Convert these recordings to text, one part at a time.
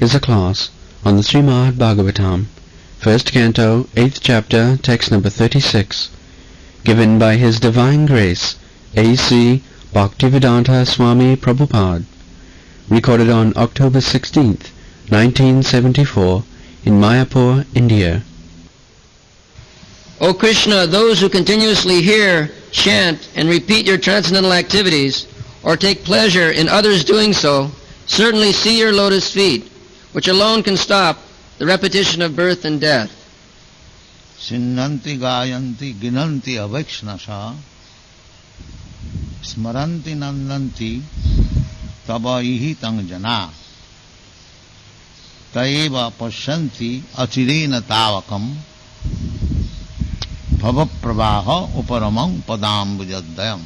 is a class on the Srimad Bhagavatam, first canto, 8th chapter, text number 36, given by His Divine Grace, A.C. Bhaktivedanta Swami Prabhupada, recorded on October 16th, 1974, in Mayapur, India. O Krishna, those who continuously hear, chant, and repeat your transcendental activities, or take pleasure in others doing so, certainly see your lotus feet, which alone can stop the repetition of birth and death. Sinnanti gayanti ginanti avakshnasha smaranti nandanti tava ihitang jana taeva pasyanti achirena tavakam bhava pravaha uparamang padambujadayam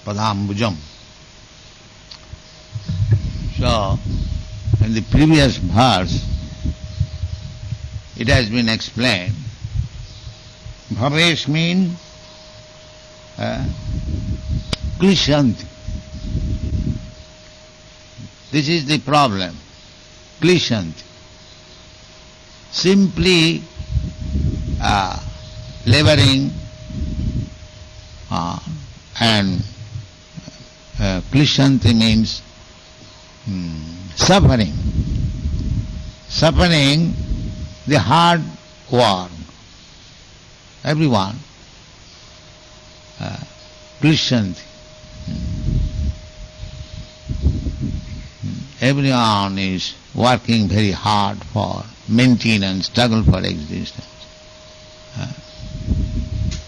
padambujam. So, in the previous verse, it has been explained, bhavesh means klishanti. This is the problem, klishanti. Simply laboring and klishanti means suffering. Suffering the hard work. Everyone. Klishanti. Everyone is working very hard for maintenance, struggle for existence.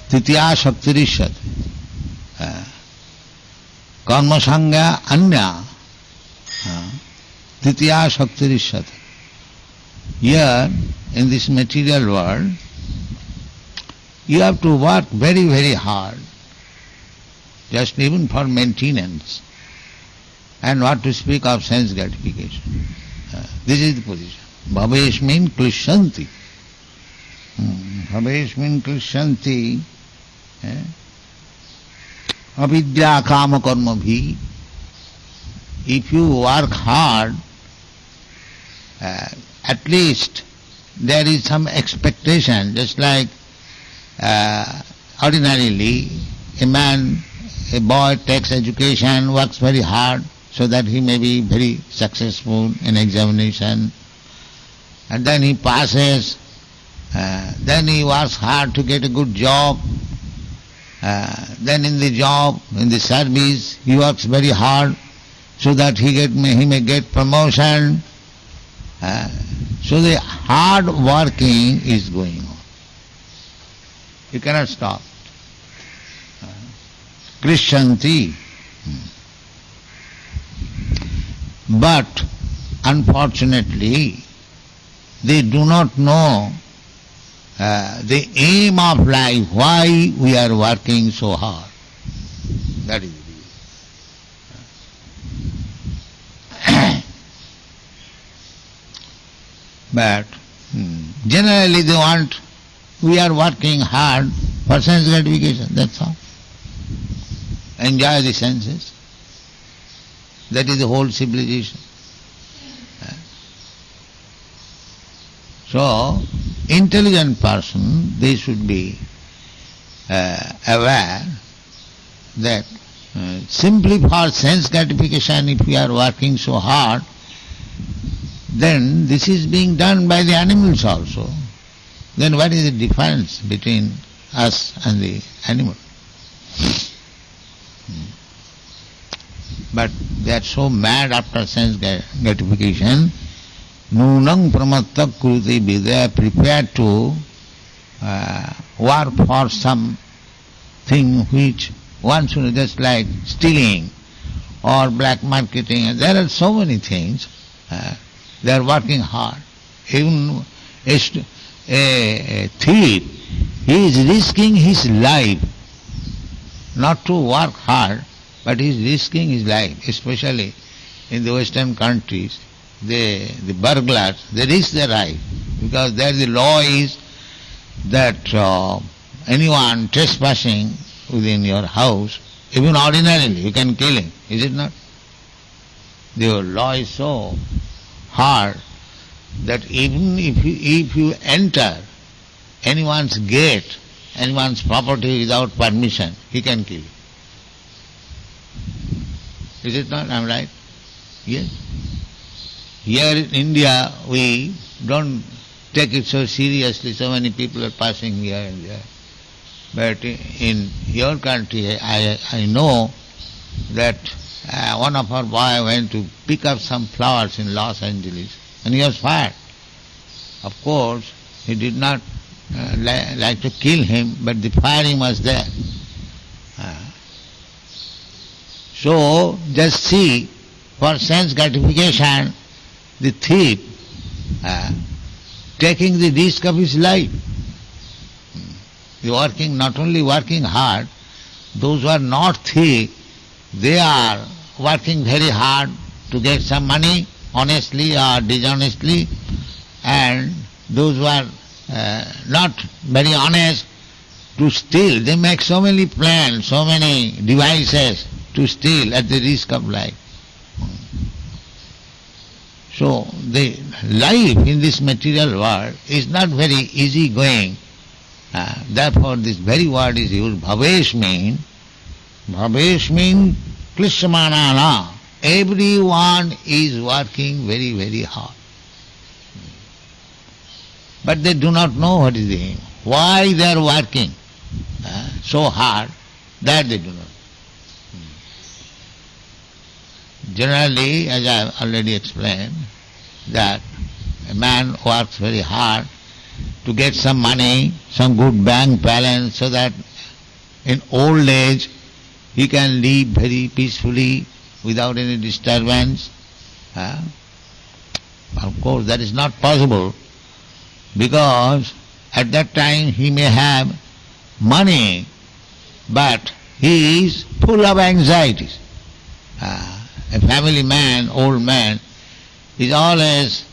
Titiya shaktirishat. Karma sangha anya. Titiya shaktirishat. Here, in this material world, you have to work very, very hard, just even for maintenance, and what to speak of sense gratification. This is the position. Bhavesh means klishanti. Bhavesh means klishanti. Avidya kama karma bhi. If you work hard, at least there is some expectation, just like ordinarily a boy takes education, works very hard so that he may be very successful in examination, and then he passes, then he works hard to get a good job, then in the job, in the service, he works very hard so that he may get promotion. So the hard working is going on. You cannot stop. Krishanti. But unfortunately, they do not know the aim of life, why we are working so hard. That is the reason. But generally we are working hard for sense gratification, that's all. Enjoy the senses. That is the whole civilization. So, intelligent person, they should be aware that simply for sense gratification, if we are working so hard, then this is being done by the animals also. Then what is the difference between us and the animal? But they are so mad after sense gratification. Nunang pramatta kruti, they are prepared to work for something which one should, just like stealing or black marketing. There are so many things. They are working hard. Even a thief, he is risking his life not to work hard, but he is risking his life, especially in the Western countries. The burglars, they risk their life because there the law is that anyone trespassing within your house, even ordinarily, you can kill him, is it not? The law is so hard that even if you enter anyone's gate, anyone's property without permission, he can kill you. Is it not? I'm right? Yes. Here in India, we don't take it so seriously. So many people are passing here and there. But in your country, I know that one of our boys went to pick up some flowers in Los Angeles and he was fired. Of course, he did not like to kill him, but the firing was there. So, just see, for sense gratification, the thief taking the risk of his life. Not only working hard, those who are not thief, they are working very hard to get some money, honestly or dishonestly, and those who are not very honest, to steal. They make so many plans, so many devices to steal at the risk of life. So the life in this material world is not very easy going. Therefore this very word is used, bhavesh mean klishmanana. Everyone is working very, very hard. But they do not know what is the aim. Why they are working so hard, that they do not know. Generally, as I have already explained, that a man works very hard to get some money, some good bank balance, so that in old age he can live very peacefully without any disturbance. Of course, that is not possible, because at that time he may have money, but he is full of anxieties. A family man, old man, is always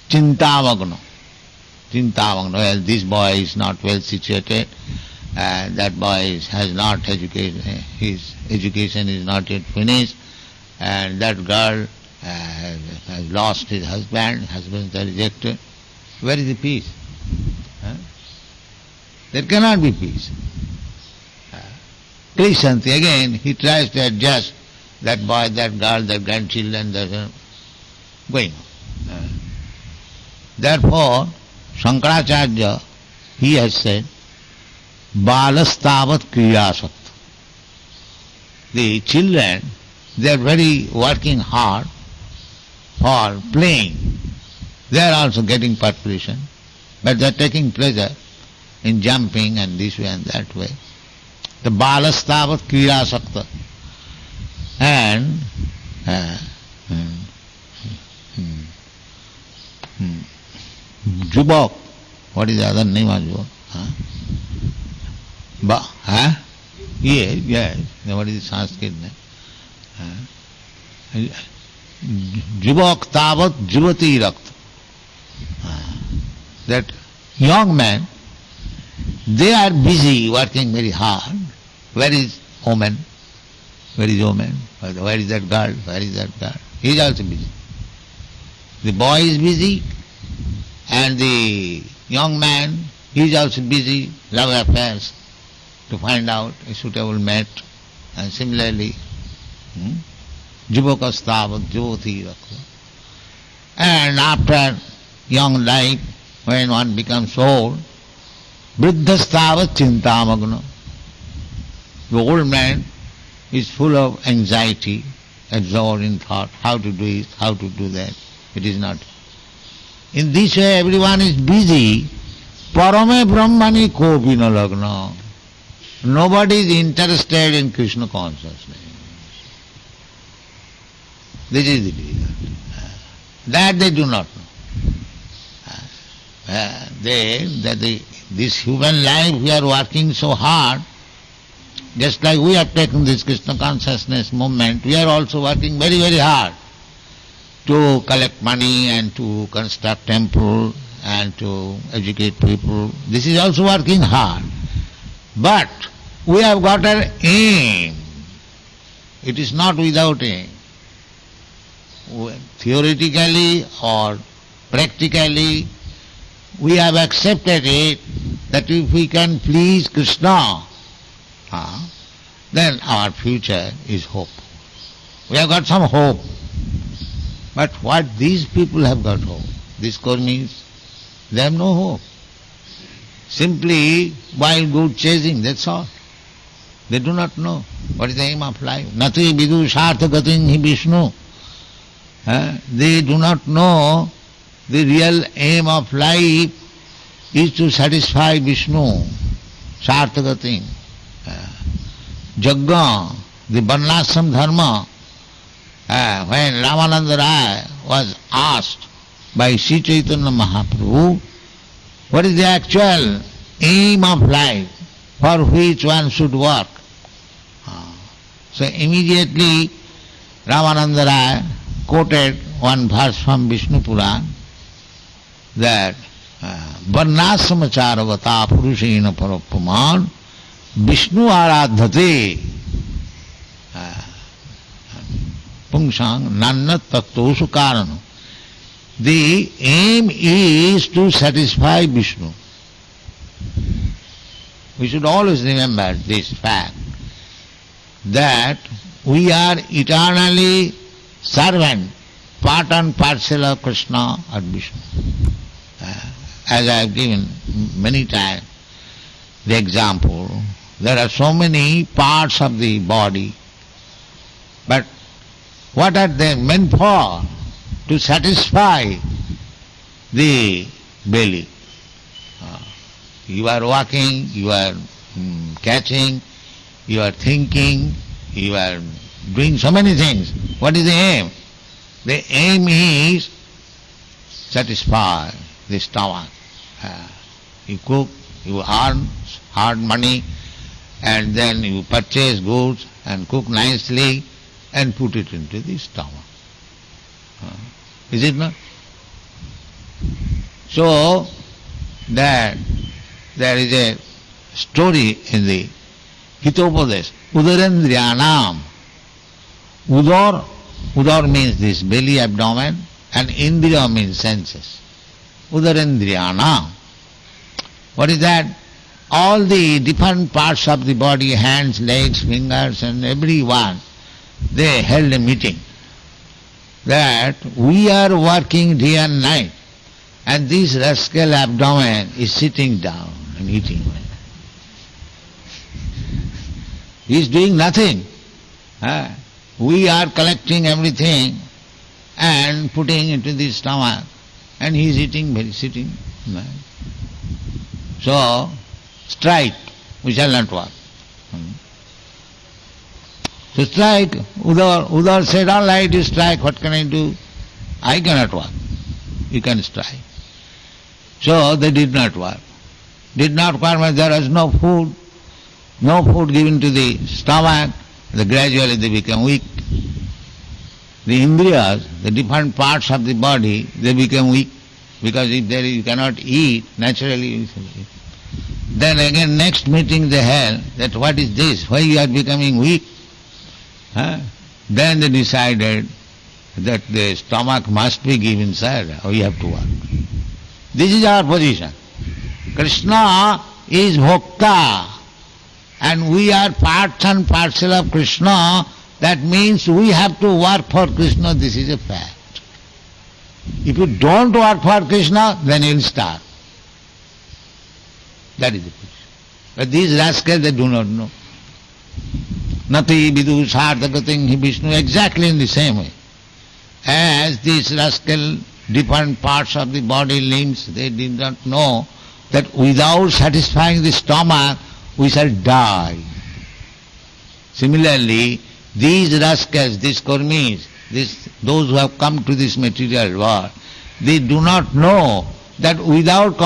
chintavagno. Well, this boy is not well situated, that boy has not educated, his education is not yet finished, and that girl has lost his husband is rejected. Where is the peace? There cannot be peace. Krishanti, again, he tries to adjust that boy, that girl, that grandchildren, that going on. Therefore, Shankaracharya, he has said, Balastavat kriyasat. The children, they are very working hard for playing. They are also getting perspiration, but they are taking pleasure in jumping and this way and that way. The balastavat kriyasakta. And Jubok, what is the other name of Jubok? Yes, what is the Sanskrit name? Jubok tavat juvati rakta. That young men, they are busy working very hard. Where is woman? Where is woman? Where is that girl? Where is that girl? He is also busy. The boy is busy, and the young man, he is also busy, love affairs, to find out a suitable mate. And similarly, Jivakastavat Jyoti Rakha. And after young life, when one becomes old, Vriddhastavat Chintamagna. The old man is full of anxiety, absorbed in thought, how to do it, how to do that. It is not. In this way everyone is busy. Parame Brahmani kopi na lagna. Nobody is interested in Krishna consciousness. This is the reason. That they do not know. This human life, we are working so hard. Just like we have taken this Krishna consciousness movement, we are also working very, very hard to collect money and to construct temple and to educate people. This is also working hard. But we have got an aim. It is not without aim. theoretically or practically, we have accepted it that if we can please Krishna, then our future is hope. We have got some hope. But what these people have got hope? These karmis, they have no hope. Simply wild goat chasing, that's all. They do not know what is the aim of life. Nati vidu sartha gatin hi Vishnu. They do not know the real aim of life is to satisfy Vishnu. Sartha gatin. Jagga, the Varnashram dharma, when Ramananda Rai was asked by Sri Chaitanya Mahaprabhu, what is the actual aim of life for which one should work? So immediately Ramananda Rai quoted one verse from Vishnu Puran that Varnashramacharvata Purushena Parapaman Vishnu Aradhate Pungsang Nanna Tattosu Karana. The aim is to satisfy Vishnu. We should always remember this fact that we are eternally servant, part and parcel of Krishna or Vishnu. As I have given many times the example, there are so many parts of the body, but what are they meant for? To satisfy the belly. You are walking, you are catching, you are thinking, you are doing so many things. What is the aim? The aim is satisfy the stomach. You cook, you earn hard money, and then you purchase goods and cook nicely and put it into the stomach. Is it not? So, that there is a story in the Hitopadesh. Udarendriyanam. Udar means this belly, abdomen, and Indriya means senses. Udarendriyanam. What is that? All the different parts of the body, hands, legs, fingers, and everyone, they held a meeting that we are working day and night, and this rascal abdomen is sitting down and eating. He is doing nothing. We are collecting everything and putting into the stomach, and he is eating, sitting. So, strike, we shall not work. So strike, Udar said, all right, you strike, what can I do? I cannot work. You can strike. So they did not work. Did not work means there was no food given to the stomach, gradually they became weak. The indriyas, the different parts of the body, they become weak, because if you cannot eat, naturally you will eat. Then again next meeting they held that what is this, why you are becoming weak? Then they decided that the stomach must be given, sir, we have to work. This is our position. Krishna is Bhokta, and we are parts and parcel of Krishna. That means we have to work for Krishna. This is a fact. If you don't work for Krishna, then you will starve. That is the position. But these rascals, they do not know. Nati vidu sarthagating hi Vishnu, exactly in the same way. As these rascal different parts of the body, limbs, they did not know that without satisfying the stomach, we shall die. Similarly, these rascals, these karmis, those who have come to this material world, they do not know that without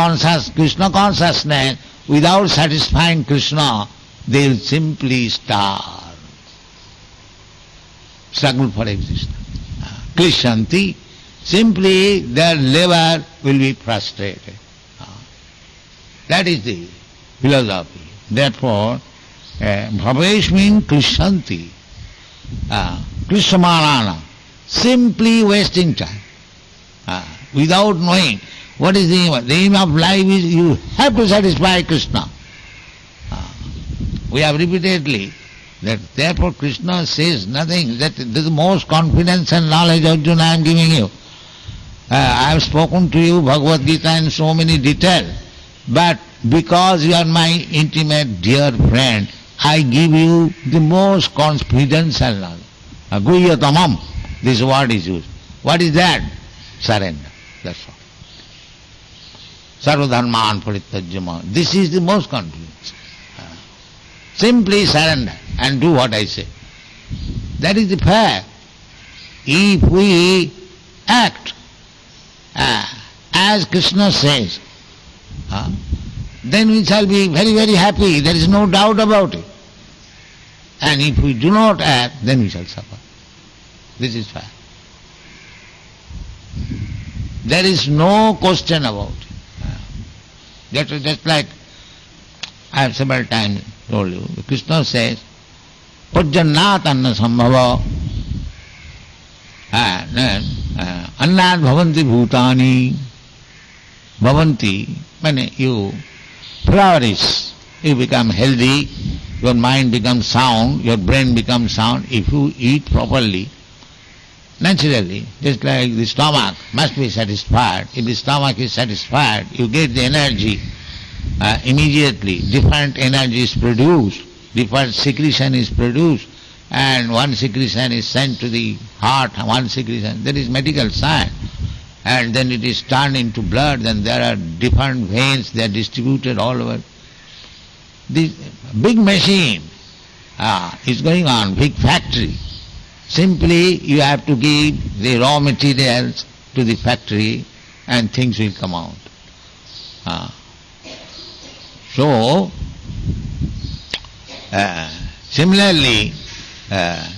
Krishna consciousness, without satisfying Krishna, they will simply starve. Struggle for existence. Krishanti, simply their labor will be frustrated. That is the philosophy. Therefore, Bhavesh means Krishanti. Krishnamanana. simply wasting time. Without knowing what is the aim. The aim of life is you have to satisfy Krishna. We have repeatedly that therefore Krishna says nothing, that this is the most confidence and knowledge, Arjuna, I am giving you. I have spoken to you Bhagavad Gita in so many details, but because you are my intimate dear friend, I give you the most confidence and knowledge. Guhyatamam, this word is used. What is that? Surrender. That's all. Sarvadharman parityajya. This is the most confidence. Simply surrender and do what I say. That is the fact. If we act as Krishna says, then we shall be very, very happy. There is no doubt about it. And if we do not act, then we shall suffer. This is fact. There is no question about it. Just like I have several times told you, Krishna says, Pajjannat anna sambhava, annat bhavanti bhutani, bhavanti, when you flourish, you become healthy, your mind becomes sound, your brain becomes sound, if you eat properly. Naturally, just like the stomach must be satisfied. If the stomach is satisfied, you get the energy immediately. Different energy is produced, different secretion is produced, and one secretion is sent to the heart, one secretion. That is medical science. And then it is turned into blood, then there are different veins, they are distributed all over. This big machine is going on, big factory. Simply you have to give the raw materials to the factory and things will come out. So, similarly,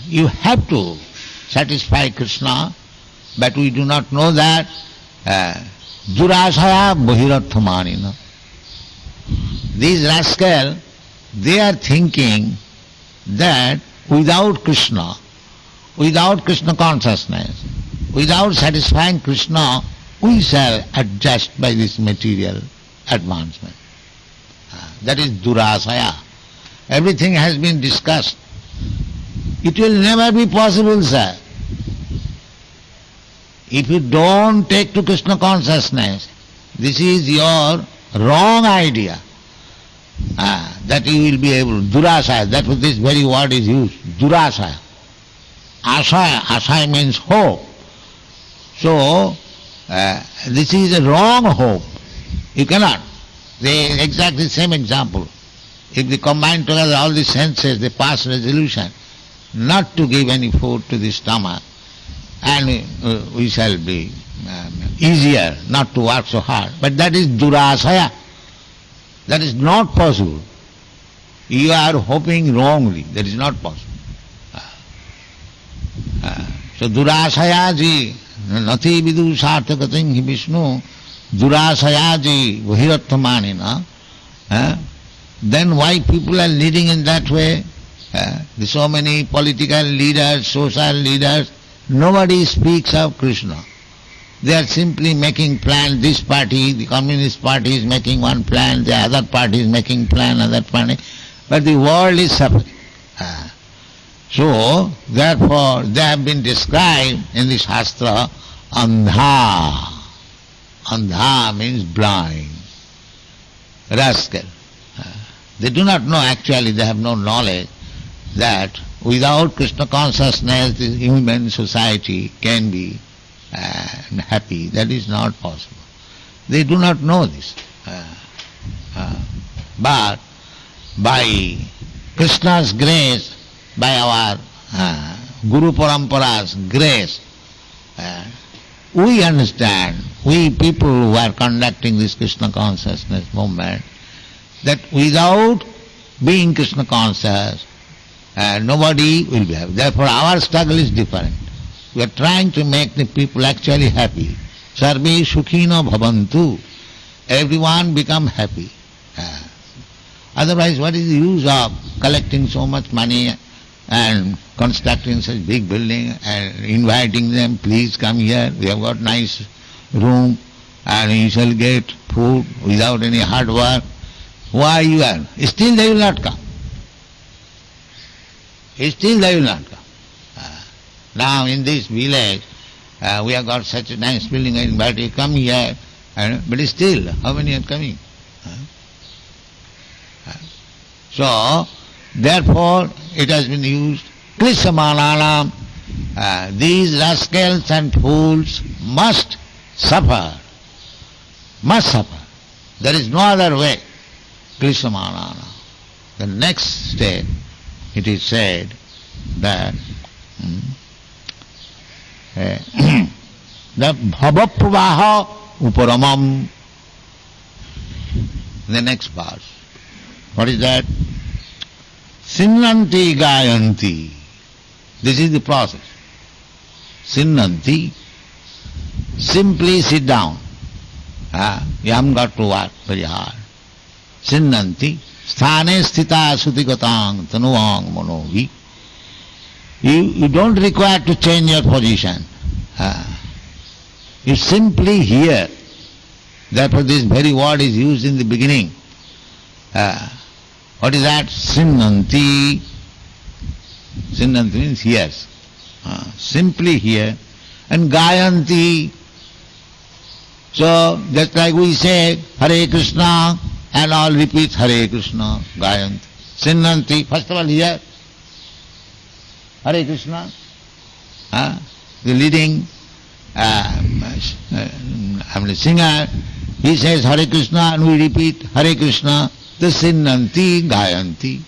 you have to satisfy Krishna, but we do not know that. Durasaya bahiratthamanina. These rascals, they are thinking that without Krishna consciousness, without satisfying Krishna, we shall adjust by this material advancement. That is durasaya. Everything has been discussed. It will never be possible, sir. If you don't take to Krishna consciousness, this is your wrong idea. That you will be able, durasaya, that this very word is used, durasaya. Asaya means hope. So, this is a wrong hope. You cannot. They exactly the same example. If they combine together all the senses, they pass resolution not to give any food to the stomach, and we shall be easier not to work so hard. But that is durasaya. That is not possible. You are hoping wrongly. That is not possible. So durasayaji nati vidu sarthakating hi Vishnu durasayaji vahirathamanina. Then why people are leading in that way? So many political leaders, social leaders, nobody speaks of Krishna. They are simply making plans. This party, the Communist Party is making one plan, the other party is making plan, other party. But the world is suffering. So, therefore, they have been described in the Shastra, andha. Andha means blind, rascal. They do not know, actually they have no knowledge that without Krishna consciousness the human society can be happy. That is not possible. They do not know this. But by Krishna's grace, by our Guru Parampara's grace, we understand, we people who are conducting this Krishna consciousness movement, that without being Krishna conscious, nobody will be happy. Therefore our struggle is different. We are trying to make the people actually happy. Sarve sukhino bhavantu. Everyone become happy. Otherwise what is the use of collecting so much money and constructing such big building and inviting them, please come here, we have got nice room and you shall get food without any hard work. Why you are? Still they will not come. Still they will not come. Now in this village, we have got such a nice building, I invite you, come here. But still, how many are coming? So, therefore, it has been used, Klisamananam, these rascals and fools must suffer. Must suffer. There is no other way. Klisamananam. The next step, it is said that the bhavapravaha uparamam. The next verse. What is that? Sinnanti gayanti. This is the process. Sinnanti. Simply sit down. You haven't got to work very hard. Sinnanti. Sthane sthita sutigatang tanuang manovi. You don't require to change your position. You simply hear. Therefore this very word is used in the beginning. What is that? Sinnanti. Sinnanti means hears. Simply hear. And gayanti. So just like we say Hare Krishna and all repeat Hare Krishna, gayanti. Sinnanti, first of all hear. Hare Krishna. The leading singer, he says Hare Krishna and we repeat Hare Krishna. The sinnanti, gayanti.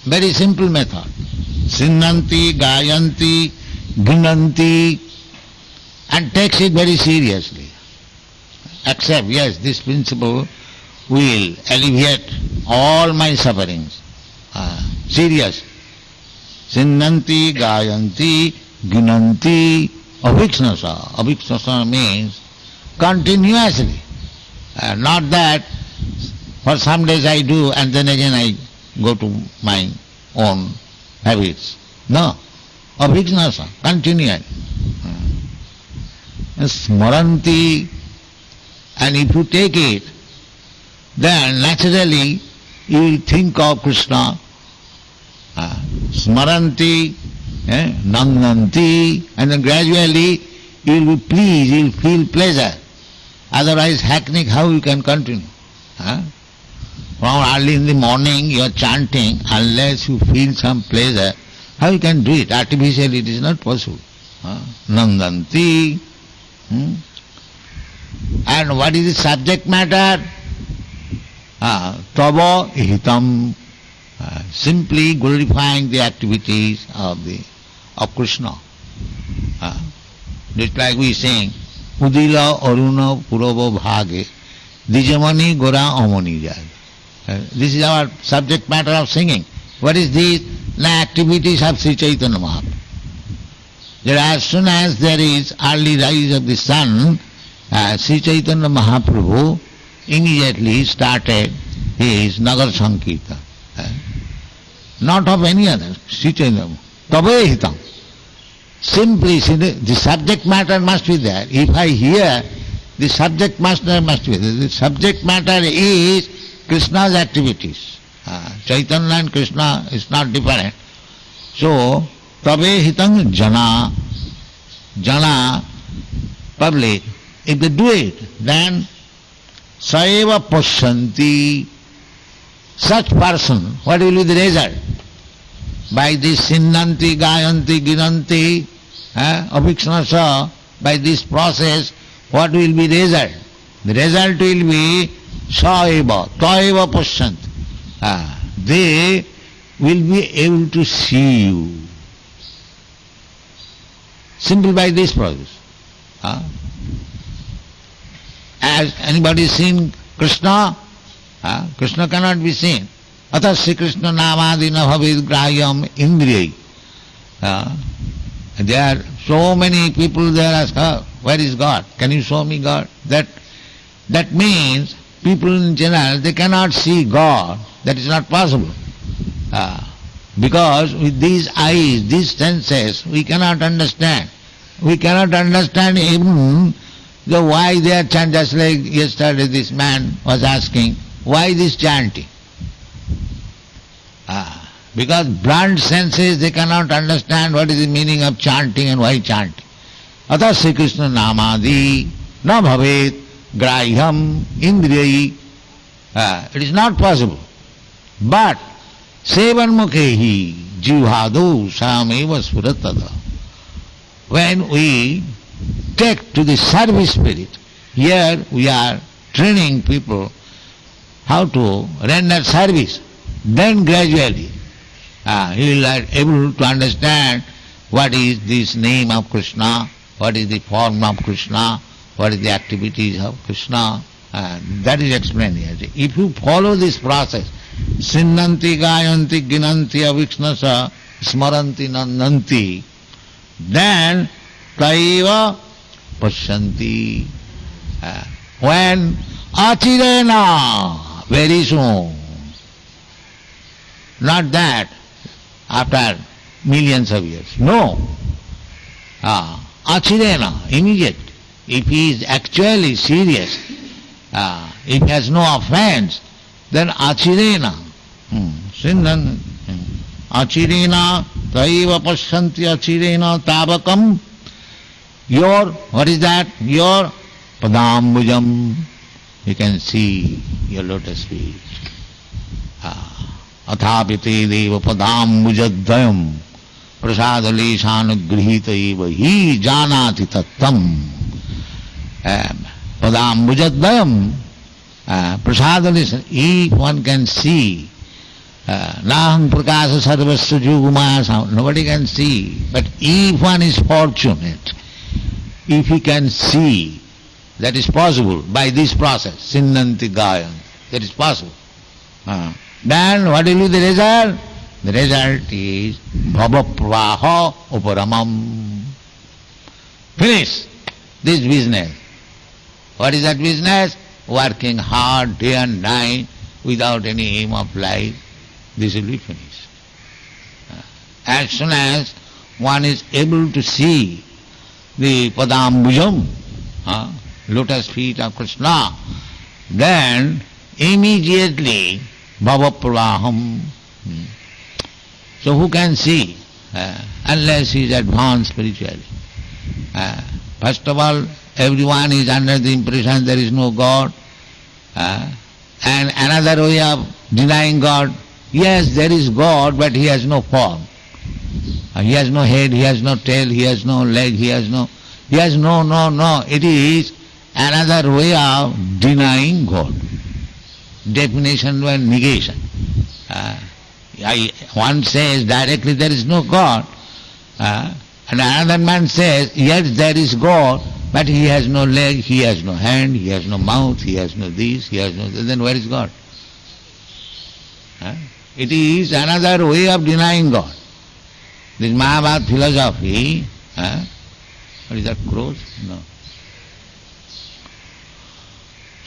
Very simple method. Sinnanti, gayanti, gnanti, and takes it very seriously. Accept, yes, this principle will alleviate all my sufferings. Serious. Sinnanti, gayanti, gnanti, aviksnasa. Aviksnasa means continuously. Not that for some days I do and then again I go to my own habits. No. Aviksnasa, continually. Smaranti, and if you take it, then naturally you will think of Krishna. Smaranti, nandanti, and then gradually you will be pleased, you will feel pleasure. Otherwise, hackney, how you can continue? From early in the morning you are chanting, unless you feel some pleasure, how you can do it? Artificially it is not possible. Nandanti. And what is the subject matter? Tava hitam. Simply glorifying the activities of Krishna. Just like we sing, Udila Aruna Purava Bhage, Dijamani Gora Amani Jai. This is our subject matter of singing. What is this? The activities of Sri Chaitanya Mahaprabhu. That as soon as there is early rise of the sun, Sri Chaitanya Mahaprabhu immediately started his Nagar Sankirtan. Not of any other, Sri Chaitanya. Tabe hitam. Simply, the subject matter must be there. If I hear, the subject matter must be there. The subject matter is Krishna's activities. Chaitanya and Krishna is not different. So, tabe hitam jana. Jana, public. If they do it, then saeva pasyanti. Such person, what will be the result? By this sinnanti, gayanti, ginanti, aviksnasa, by this process, what will be the result? The result will be saeva, taeva pasyanti. They will be able to see you. Simply by this process. Has anybody seen Krishna? Krishna cannot be seen. Atas Sri Krishna namadina bhavid grahyam indriyai. There are so many people there ask, where is God? Can you show me God? That means people in general, they cannot see God. That is not possible. Because with these eyes, these senses, we cannot understand. We cannot understand even why they are chanting. Just like yesterday this man was asking, why this chanting? Because blunt senses, they cannot understand what is the meaning of chanting and why chanting. Atas Sri Krishna namadi na bhavet grahyam indriyayi. It is not possible. But sevan mukhehi jivhadu sameva spuratada. When we take to the service spirit, here we are training people how to render service. Then gradually he will be able to understand what is this name of Krishna, what is the form of Krishna, what is the activities of Krishna. That is explained here. If you follow this process, sinnanti gayanti ginanti avikshnasa smaranti nandanti, then taiva pasyanti. When achirena, very soon, not that after millions of years, no. Achirena, immediate. If he is actually serious, if he has no offense, then achirena, sinnan, achirena, taiva pasyanti achirena tabakam, your, what is that? Your padambujam, you can see your lotus feet. Athapite deva padambujadayam prasadaleshanugrihita eva hi janati tattam. Padambujadayam prasadaleshan, if one can see, naham prakasa sarvasya jugumaya, nobody can see, but if one is fortunate, if he can see, that is possible by this process, sinnanti gayan, that is possible. Then what will be the result? The result is bhava pravaha uparamam. Finish this business. What is that business? Working hard day and night without any aim of life. This will be finished. As soon as one is able to see the padambujam, lotus feet of Krishna, then immediately bhava pravaham. So who can see? Unless he is advanced spiritually. First of all, everyone is under the impression there is no God. And another way of denying God, yes, there is God, but he has no form. He has no head, he has no tail, he has no leg, he has no. It is another way of denying God. Definition and negation. One says directly there is no God, and another man says, yes, there is God, but he has no leg, he has no hand, he has no mouth, he has no this, he has no that. Then where is God? It is another way of denying God. This Mahabharata philosophy, what is that, crows? No.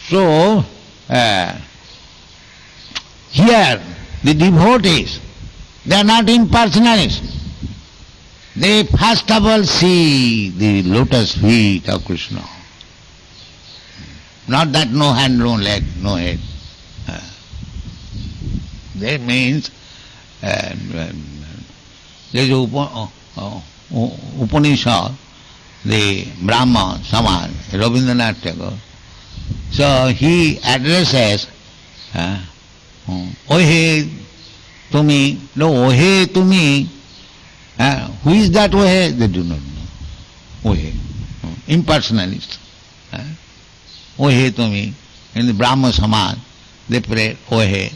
So, here, the devotees, they are not impersonalists. They first of all see the lotus feet of Krishna. Not that no hand, no leg, no head. That means, there is Upanishad, the Brahma Samaj, Rabindranath Tagore. So he addresses, Ohe Tumi, no, Ohe Tumi. Who is that Ohe? They do not know. Ohe, impersonalist. Ohe Tumi. In the Brahma Samaj, they pray Ohe.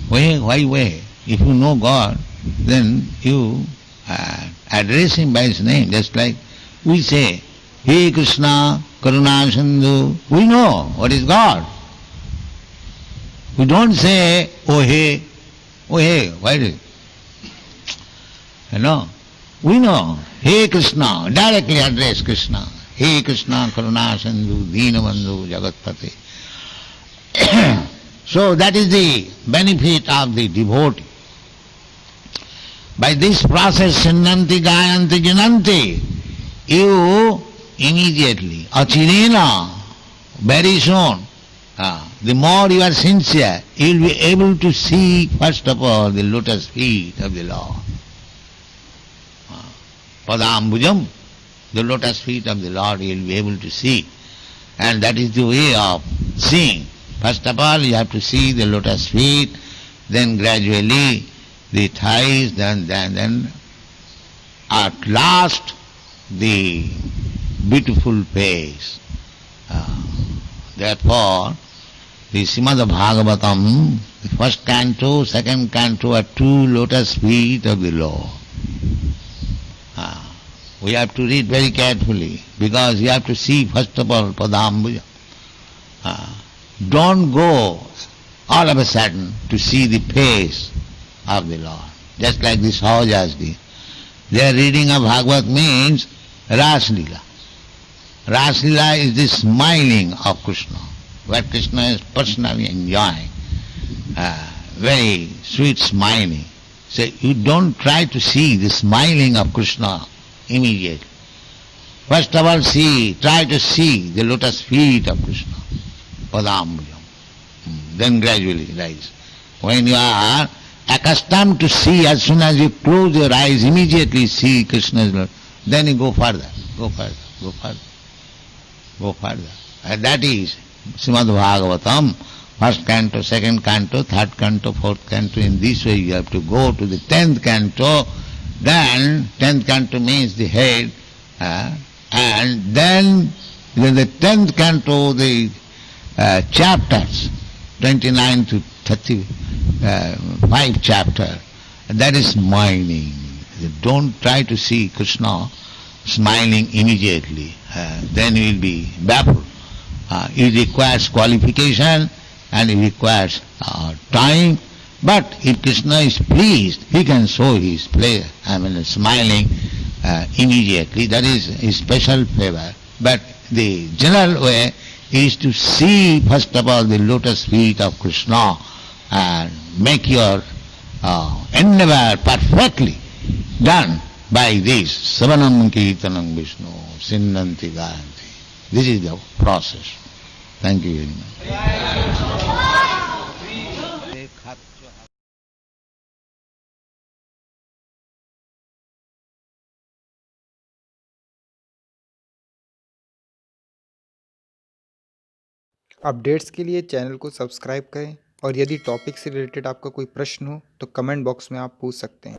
Ohe, why Ohe? If you know God, then you address him by his name, just like we say, Hey Krishna, Karuna Sindhu. We know what is God. We don't say, oh hey, why do you? We know, Hey Krishna, directly address Krishna. Hey Krishna, Karuna Sindhu, Deenabandhu, Jagatpate. So that is the benefit of the devotee. By this process, Sinnanti, Gayanti, Ginanti, you immediately, achirena, very soon, the more you are sincere, you will be able to see, first of all, the lotus feet of the Lord. Padambujam, the lotus feet of the Lord, you will be able to see. And that is the way of seeing. First of all, you have to see the lotus feet, then gradually the thighs, then at last the beautiful face. Therefore, the Srimad Bhagavatam, the first canto, second canto are two lotus feet of the Lord. We have to read very carefully, because you have to see first of all Padambuja. Don't go all of a sudden to see the face of the Lord, just like the Sahajas did. Their reading of Bhagavad means Ras Lila. Ras Lila is the smiling of Krishna, what Krishna is personally enjoying. Very sweet smiling. So you don't try to see the smiling of Krishna immediately. First of all, try to see the lotus feet of Krishna, Padambujam. Then gradually rise. When you are accustomed to see, as soon as you close your eyes, immediately see Krishna's Lord, then you go further, go further, go further, go further. And that is Srimad Bhagavatam, first canto, second canto, third canto, fourth canto. In this way you have to go to the 10th canto. Then 10th canto means the head, and then in the 10th canto the chapters, 29 to 35 chapter, that is smiling. Don't try to see Krishna smiling immediately, then you will be baffled. It requires qualification and it requires time. But if Krishna is pleased, he can show his pleasure, smiling immediately. That is his special favor. But the general way is to see first of all the lotus feet of Krishna and make your endeavor perfectly done by this. Savanam Kirtanam Vishnu, Sinnanti Gayanti. This is the process. Thank you very much. Updates के लिए channel को subscribe करें और यदि topic से related आपका कोई प्रश्न हो तो कमेंट बॉक्स में आप पूछ सकते हैं।